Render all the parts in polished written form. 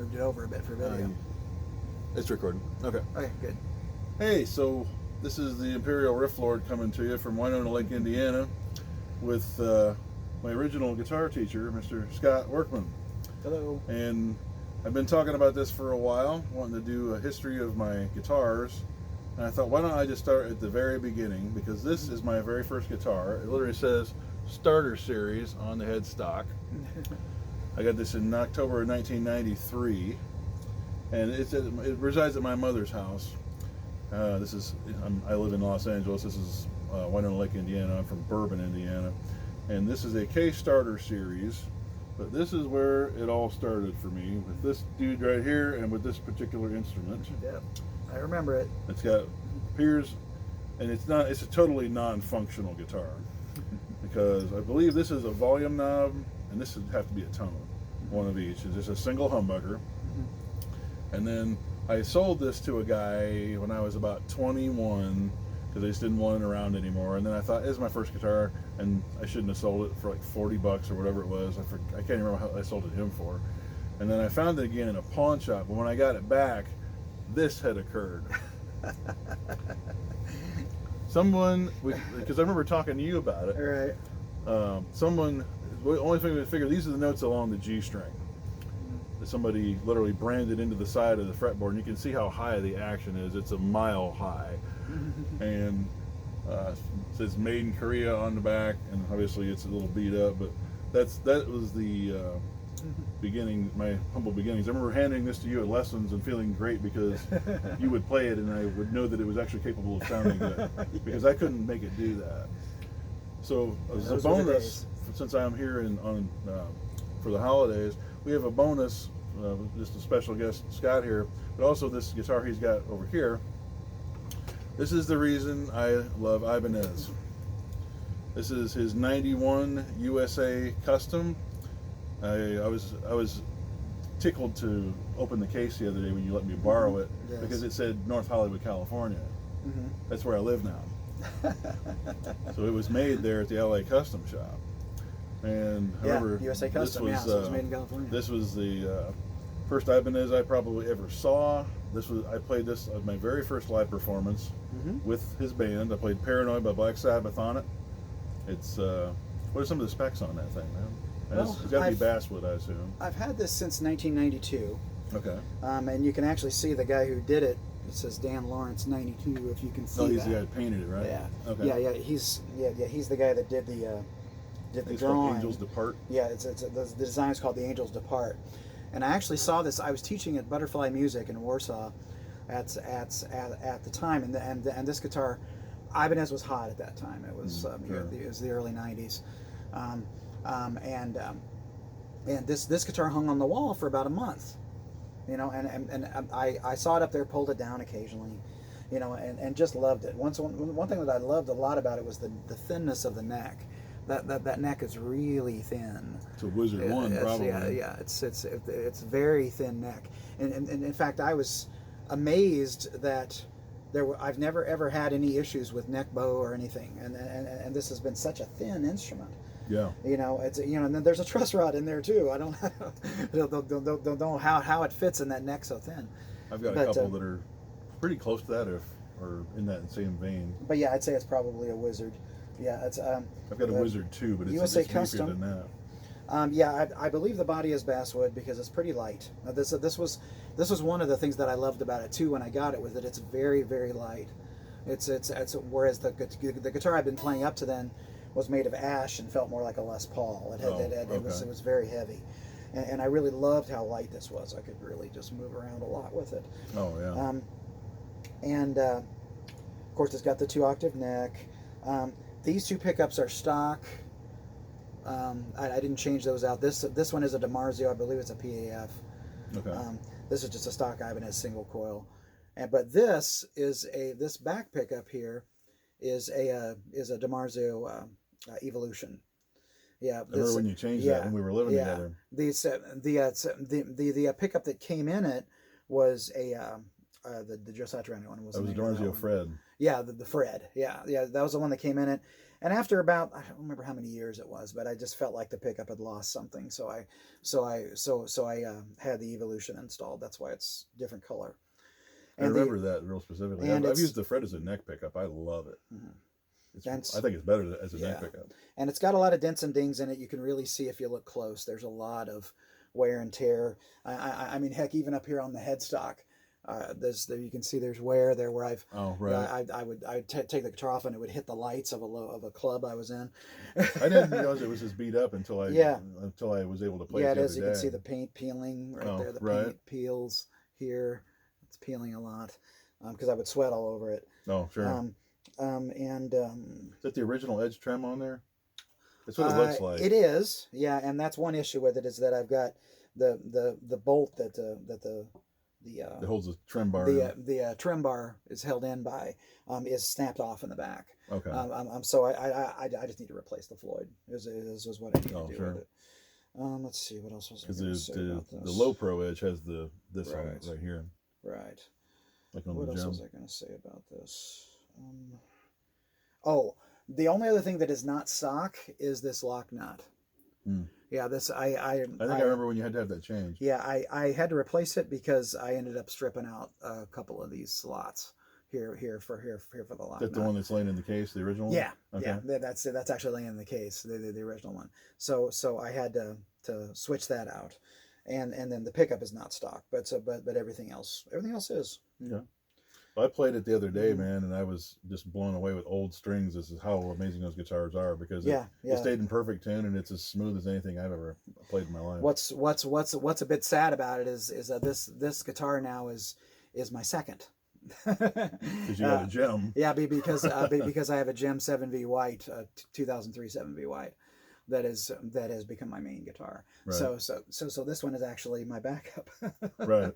moved it over a bit for video. It's recording. Okay. Okay, good. Hey, so this is the Imperial Riff Lord coming to you from Winona Lake, Indiana, with my original guitar teacher, Mr. Scott Workman. Hello. And I've been talking about this for a while, wanting to do a history of my guitars. And I thought, why don't I just start at the very beginning, because this is my very first guitar. It literally says Starter Series on the headstock. I got this in October of 1993, and it resides at my mother's house. I live in Los Angeles. This is Winona Lake, Indiana. I'm from Bourbon, Indiana. And this is a K Starter Series, but this is where it all started for me, with this dude right here and with this particular instrument. Yep, I remember it. It's got appears, and it's a totally non-functional guitar, because I believe this is a volume knob, and this would have to be a tone, one of each. It's just a single humbucker. And then I sold this to a guy when I was about 21, because I just didn't want it around anymore. And then I thought, this is my first guitar, and I shouldn't have sold it for like 40 bucks or whatever it was. I can't remember how I sold it to him for. And then I found it again in a pawn shop, but when I got it back, this had occurred. Someone, because I remember talking to you about it. All right. The only thing we figure, these are the notes along the G string. Somebody literally branded into the side of the fretboard, and you can see how high the action is. It's a mile high. And it says made in Korea on the back, and obviously it's a little beat up, but that was the beginning, my humble beginnings. I remember handing this to you at lessons and feeling great, because you would play it and I would know that it was actually capable of sounding good, because I couldn't make it do that. So as a bonus, since I'm here for the holidays, we have a bonus, just a special guest, Scott here, but also this guitar he's got over here. This is the reason I love Ibanez. This is his 91 USA Custom. I was tickled to open the case the other day when you let me borrow it, Yes. because it said North Hollywood, California. That's where I live now. So it was made there at the LA Custom Shop. And I remember USA Custom, so it was made in California. This was the first Ibanez I probably ever saw. I played this at my very first live performance with his band. I played Paranoid by Black Sabbath on it. It's what are some of the specs on that thing, man? Well, it's got to be basswood, I assume. I've had this since 1992. Okay. And you can actually see the guy who did it. It says Dan Lawrence 92. If you can see that. He's the guy that painted it, right? Yeah. Okay. Yeah. He's the guy that did the drawing. Angels Depart. Yeah. The design is called The Angels Depart. And I actually saw this. I was teaching at Butterfly Music in Warsaw at the time, and this guitar, Ibanez was hot at that time. It was it was the early 90s, and this guitar hung on the wall for about a month, and I saw it up there, pulled it down occasionally, and just loved it. One thing that I loved a lot about it was the thinness of the neck. That neck is really thin. It's a Wizard One, probably. Yeah. It's very thin neck, and in fact, I was amazed that I've never ever had any issues with neck bow or anything, and this has been such a thin instrument. Yeah. And then there's a truss rod in there too. I don't know how it fits in that neck so thin. I've got a couple that are pretty close to that, or in that same vein. But yeah, I'd say it's probably a Wizard. Yeah, it's. I've got a Wizard too, but it's USA beefier Custom than that. I believe the body is basswood because it's pretty light. This was one of the things that I loved about it too when I got it, was that it's very, very light. It's whereas the guitar I've been playing up to then was made of ash and felt more like a Les Paul. It was very heavy, and I really loved how light this was. I could really just move around a lot with it. Oh yeah. Of course, it's got the 2-octave neck. These two pickups are stock. I didn't change those out. This one is a DiMarzio. I believe it's a PAF. Okay. This is just a stock Ibanez single coil, but this back pickup here is a DiMarzio Evolution. Yeah. I remember when you changed that when we were living together. The pickup that came in it was a the Joe Satriani one was That the was name of that Dornzio one. Fred. Yeah, the Fred. Yeah, that was the one that came in it. And after about, I don't remember how many years it was, but I just felt like the pickup had lost something, so I had the Evolution installed. That's why it's different color. I remember that real specifically. And I've used the Fred as a neck pickup. I love it. Mm-hmm. I think it's better as a neck pickup. And it's got a lot of dents and dings in it. You can really see if you look close. There's a lot of wear and tear. I mean, heck, even up here on the headstock, you can see there's wear there where I've. Oh right. I'd take the guitar off and it would hit the lights of a club I was in. I didn't realize it was as beat up until I was able to play it the other day. You can see the paint peeling right there. The paint peels here. It's peeling a lot because I would sweat all over it. Oh sure. Is that the original edge trim on there? That's what it looks like. It is, yeah, and that's one issue with it is that I've got the bolt that holds the trim bar. The trim bar is held in by is snapped off in the back. Okay. So I just need to replace the Floyd. Is what I need to do with it. Let's see what else was I going to say about this. The low pro edge has this on it right here. Right. Like on what the else gem. was I going to say about this? The only other thing that is not stock is this lock nut. Yeah, this I think I remember when you had to have that changed. Yeah, I had to replace it because I ended up stripping out a couple of these slots here for the lock. That's the one that's laying in the case, the original one? Yeah, okay. Yeah, that's actually laying in the case, the original one. So I had to switch that out, and then the pickup is not stock, but everything else is. Yeah. Well, I played it the other day, man, and I was just blown away with old strings. This is how amazing those guitars are because it stayed in perfect tune and it's as smooth as anything I've ever played in my life. What's a bit sad about it is that this guitar now is my second. Because you got a gem. Yeah, because I have a Gem 7V White, 2003 7V White. That has become my main guitar. Right. So this one is actually my backup. Right.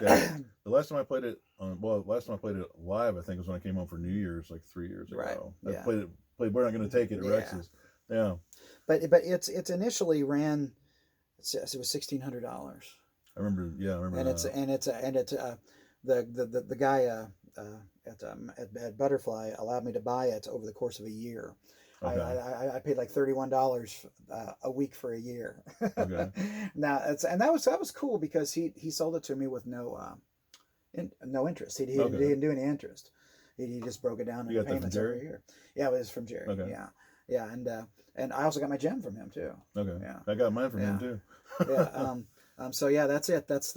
Yeah. The last time I played it live, I think was when I came home for New Year's, like 3 years ago. Right. I played We're Not Gonna Take It at Rex's. Yeah. But it's initially ran. It was $1,600. I remember. Yeah, I remember. The guy at Butterfly allowed me to buy it over the course of a year. Okay. I paid like $31 a week for a year. Okay. Now that was cool because he sold it to me with no interest. He didn't do any interest. He just broke it down into payments every year. Yeah, it was from Jerry. Okay. Yeah, and I also got my gem from him too. Okay. Yeah, I got mine from him too. Yeah. So yeah, that's it. That's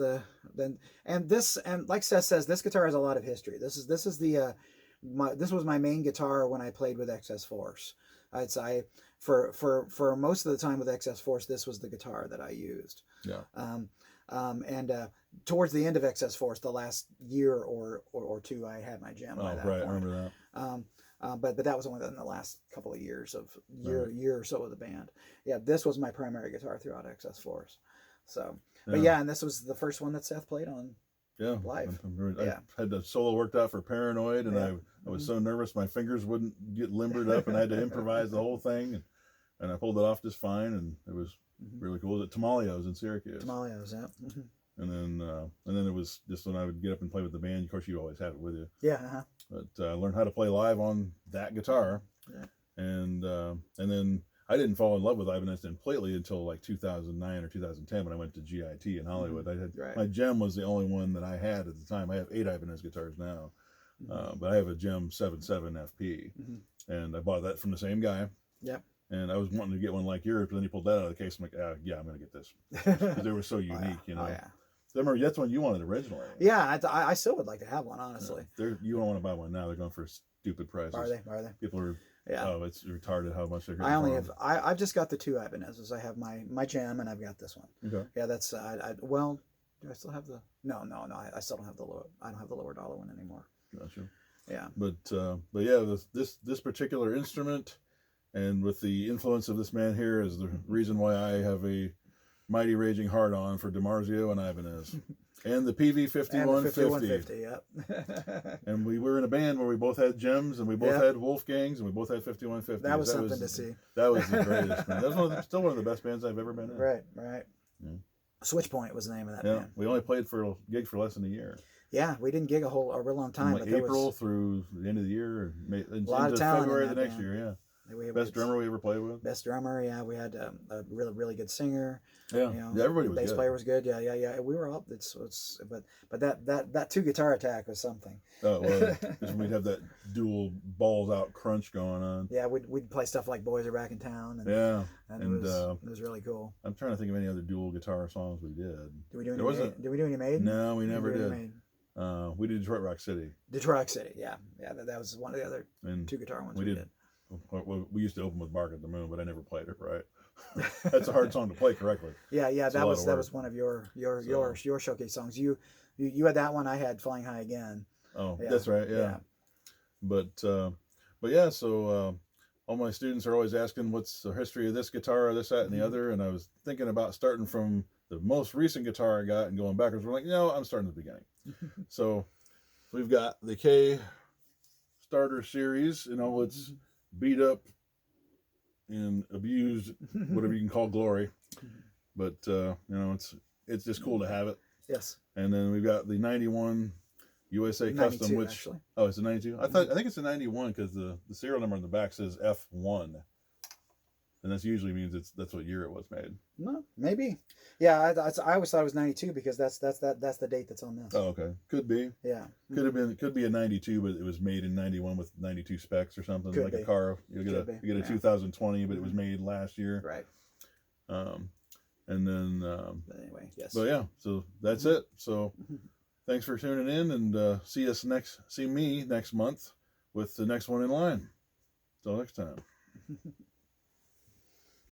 and like Seth says, this guitar has a lot of history. This was my main guitar when I played with XS Force. I'd say for most of the time with XS Force, this was the guitar that I used. Yeah. And towards the end of XS Force, the last year or two, I had my gem. By that point. I remember that. But that was only in the last couple of years of year or so of the band. Yeah, this was my primary guitar throughout XS Force. So, but and this was the first one that Seth played on. Yeah, live. I had the solo worked out for Paranoid, and I was so nervous my fingers wouldn't get limbered up, and I had to improvise the whole thing, and I pulled it off just fine, and it was really cool. At Tamaleos in Syracuse. Tamaleos, yeah. And then it was just when I would get up and play with the band. Of course, you always have it with you. Yeah. Uh-huh. But I learned how to play live on that guitar, and then I didn't fall in love with Ibanez completely until like 2009 or 2010 when I went to GIT in Hollywood. My Gem was the only one that I had at the time. I have 8 Ibanez guitars now, but I have a Gem 7.7 FP, and I bought that from the same guy. Yep. And I was wanting to get one like yours, but then he pulled that out of the case. I'm like, I'm going to get this because they were so unique, you know. Oh, yeah. So I remember that's one you wanted originally. Yeah, I still would like to have one, honestly. You don't want to buy one now. They're going for stupid prices. Are they? People are. Yeah. Oh, it's retarded how much they're. I've just got the 2 Ibanez's. I have my Gem and I've got this one. Okay. Yeah, that's do I still have the? No. I still don't have the lower. I don't have the lower dollar one anymore. Gotcha. Yeah. But yeah, this particular instrument, and with the influence of this man here, is the reason why I have a mighty raging hard on for DiMarzio and Ibanez. And the PV 5150. Yep. And we were in a band where we both had Gems and we both had Wolfgangs and we both had 5150s. That was something to see. That was the greatest, man. That was still one of the best bands I've ever been in. Right. Yeah. Switchpoint was the name of that Yeah, band. we only played for gigs for less than a year. Yeah, we didn't gig a real long time. From like but there April was through the end of the year, a lot of talent February in of that the next band. year. Yeah, We best drummer we ever played with. Best drummer, yeah. We had a really good singer. Yeah, You know, yeah, everybody was bass good. player was good. Yeah. We were up. But that two guitar attack was something. Oh, it was. Because we'd have that dual balls out crunch going on. Yeah, we'd play stuff like "Boys Are Back in Town." And it was really cool. I'm trying to think of any other dual guitar songs we did. Did we do any Maiden? No, we never did. We did Detroit Rock City. Detroit City, yeah. That was one of the other two guitar ones we did. We used to open with "Bark at the Moon," but I never played it right. That's a hard song to play correctly. Yeah. That was one of your showcase songs. You had that one. I had "Flying High Again." Oh, yeah. That's right. Yeah. But yeah. So all my students are always asking, "What's the history of this guitar, or this, that, and the other?" And I was thinking about starting from the most recent guitar I got and going backwards. We're like, no, I'm starting at the beginning. So we've got the K Starter Series. You know, it's beat up and abused, whatever you can call glory. But you know, it's just cool to have it. Yes. And then we've got the 91 USA Custom, which actually. Oh, it's a 92. I think it's a 91 because the serial number on the back says F1, and that usually means that's what year it was made. No, maybe. Yeah, I always thought it was 92 because that's the date that's on this. Oh, okay, could be. Yeah, could be a 92, but it was made in 91 with 92 specs or something. Could like be. A car. You get a 2020, but it was made last year. Right. And then. But anyway, yes. But yeah, so that's it. So. Thanks for tuning in, and see me next month with the next one in line. Till next time.